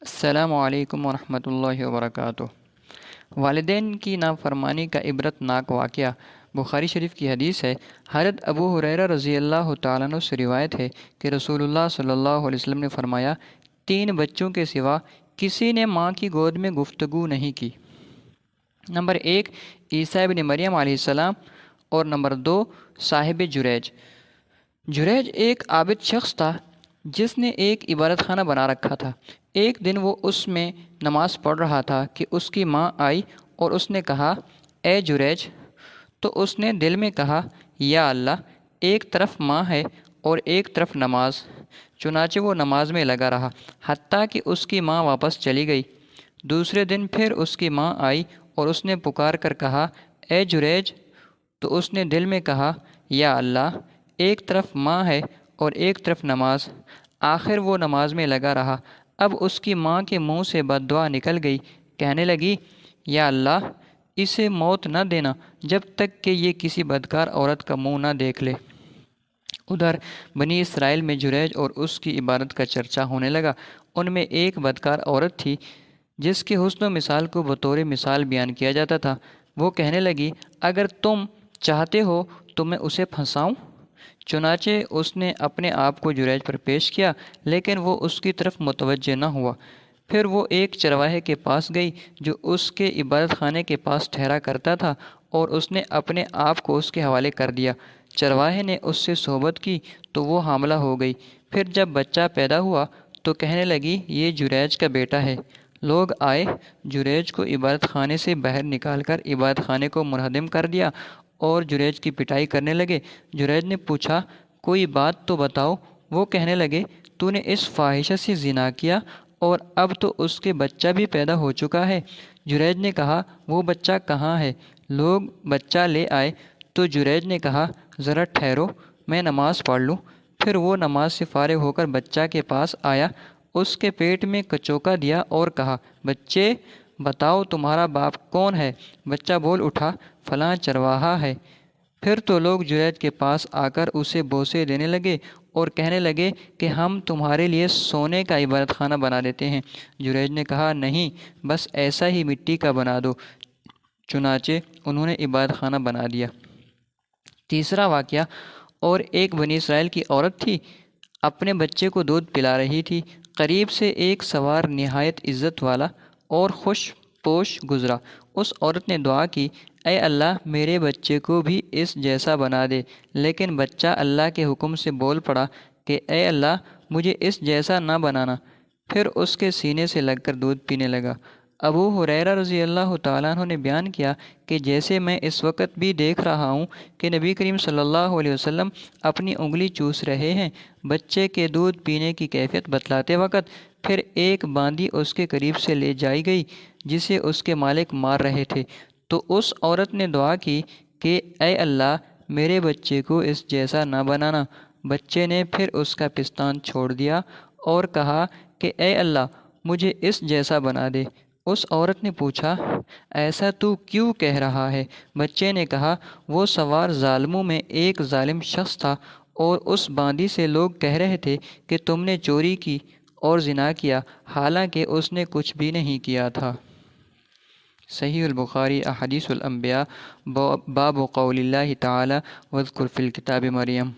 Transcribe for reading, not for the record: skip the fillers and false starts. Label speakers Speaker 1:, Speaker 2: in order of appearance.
Speaker 1: السلام علیکم ورحمۃ اللہ وبرکاتہ۔ والدین کی نافرمانی کا عبرت ناک واقعہ۔ بخاری شریف کی حدیث ہے، حضرت ابو ہریرہ رضی اللہ تعالیٰ عنہ سے روایت ہے کہ رسول اللہ صلی اللہ علیہ وسلم نے فرمایا، 3 بچوں کے سوا کسی نے ماں کی گود میں گفتگو نہیں کی۔ نمبر 1، عیسیٰ ابن مریم علیہ السلام، اور نمبر 2، صاحب جریج۔ جریج ایک عابد شخص تھا جس نے ایک عبادت خانہ بنا رکھا تھا۔ ایک دن وہ اس میں نماز پڑھ رہا تھا کہ اس کی ماں آئی اور اس نے کہا، اے جریج۔ تو اس نے دل میں کہا، یا اللہ، ایک طرف ماں ہے اور ایک طرف نماز۔ چنانچہ وہ نماز میں لگا رہا حتیٰ کہ اس کی ماں واپس چلی گئی۔ دوسرے دن پھر اس کی ماں آئی اور اس نے پکار کر کہا، اے جریج۔ تو اس نے دل میں کہا، یا اللہ، ایک طرف ماں ہے اور ایک طرف نماز۔ آخر وہ نماز میں لگا رہا۔ اب اس کی ماں کے منہ سے بد دعا نکل گئی، کہنے لگی، یا اللہ، اسے موت نہ دینا جب تک کہ یہ کسی بدکار عورت کا منہ نہ دیکھ لے۔ ادھر بنی اسرائیل میں جریج اور اس کی عبادت کا چرچا ہونے لگا۔ ان میں ایک بدکار عورت تھی جس کے حسن و مثال کو بطور مثال بیان کیا جاتا تھا۔ وہ کہنے لگی، اگر تم چاہتے ہو تو میں اسے پھنساؤں۔ چنانچہ اس نے اپنے آپ کو جریج پر پیش کیا، لیکن وہ اس کی طرف متوجہ نہ ہوا۔ پھر وہ ایک چرواہے کے پاس گئی جو اس کے عبادت خانے کے پاس ٹھہرا کرتا تھا، اور اس نے اپنے آپ کو اس کے حوالے کر دیا۔ چرواہے نے اس سے صحبت کی تو وہ حاملہ ہو گئی۔ پھر جب بچہ پیدا ہوا تو کہنے لگی، یہ جریج کا بیٹا ہے۔ لوگ آئے، جریج کو عبادت خانے سے باہر نکال کر عبادت خانے کو منہدم کر دیا اور جریج کی پٹائی کرنے لگے۔ جریج نے پوچھا، کوئی بات تو بتاؤ۔ وہ کہنے لگے، تو نے اس فاحشہ سے زنا کیا اور اب تو اس کے بچہ بھی پیدا ہو چکا ہے۔ جریج نے کہا، وہ بچہ کہاں ہے؟ لوگ بچہ لے آئے تو جریج نے کہا، ذرا ٹھہرو، میں نماز پڑھ لوں۔ پھر وہ نماز سے فارغ ہو کر بچہ کے پاس آیا، اس کے پیٹ میں کچوکا دیا اور کہا، بچے، بتاؤ تمہارا باپ کون ہے؟ بچہ بول اٹھا، فلاں چرواہا ہے۔ پھر تو لوگ جریج کے پاس آ کر اسے بوسے دینے لگے اور کہنے لگے کہ ہم تمہارے لیے سونے کا عبادت خانہ بنا دیتے ہیں۔ جریج نے کہا، نہیں، بس ایسا ہی مٹی کا بنا دو۔ چنانچہ انہوں نے عبادت خانہ بنا دیا۔ تیسرا واقعہ، اور ایک بنی اسرائیل کی عورت تھی، اپنے بچے کو دودھ پلا رہی تھی۔ قریب سے ایک سوار نہایت عزت والا اور خوش پوش گزرا۔ اس عورت نے دعا کی، اے اللہ، میرے بچے کو بھی اس جیسا بنا دے۔ لیکن بچہ اللہ کے حکم سے بول پڑا کہ اے اللہ، مجھے اس جیسا نہ بنانا۔ پھر اس کے سینے سے لگ کر دودھ پینے لگا۔ ابو ہریرہ رضی اللہ تعالیٰ عنہ نے بیان کیا کہ جیسے میں اس وقت بھی دیکھ رہا ہوں کہ نبی کریم صلی اللہ علیہ وسلم اپنی انگلی چوس رہے ہیں بچے کے دودھ پینے کی کیفیت بتلاتے وقت۔ پھر ایک باندی اس کے قریب سے لے جائی گئی جسے اس کے مالک مار رہے تھے، تو اس عورت نے دعا کی کہ اے اللہ، میرے بچے کو اس جیسا نہ بنانا۔ بچے نے پھر اس کا پستان چھوڑ دیا اور کہا کہ اے اللہ، مجھے اس جیسا بنا دے۔ اس عورت نے پوچھا، ایسا تو کیوں کہہ رہا ہے؟ بچے نے کہا، وہ سوار ظالموں میں ایک ظالم شخص تھا، اور اس باندی سے لوگ کہہ رہے تھے کہ تم نے چوری کی اور زنا کیا، حالانکہ اس نے کچھ بھی نہیں کیا تھا۔ صحیح البخاری احادیث الانبیاء باب قول اللہ تعالی واذکر فی الکتاب مریم۔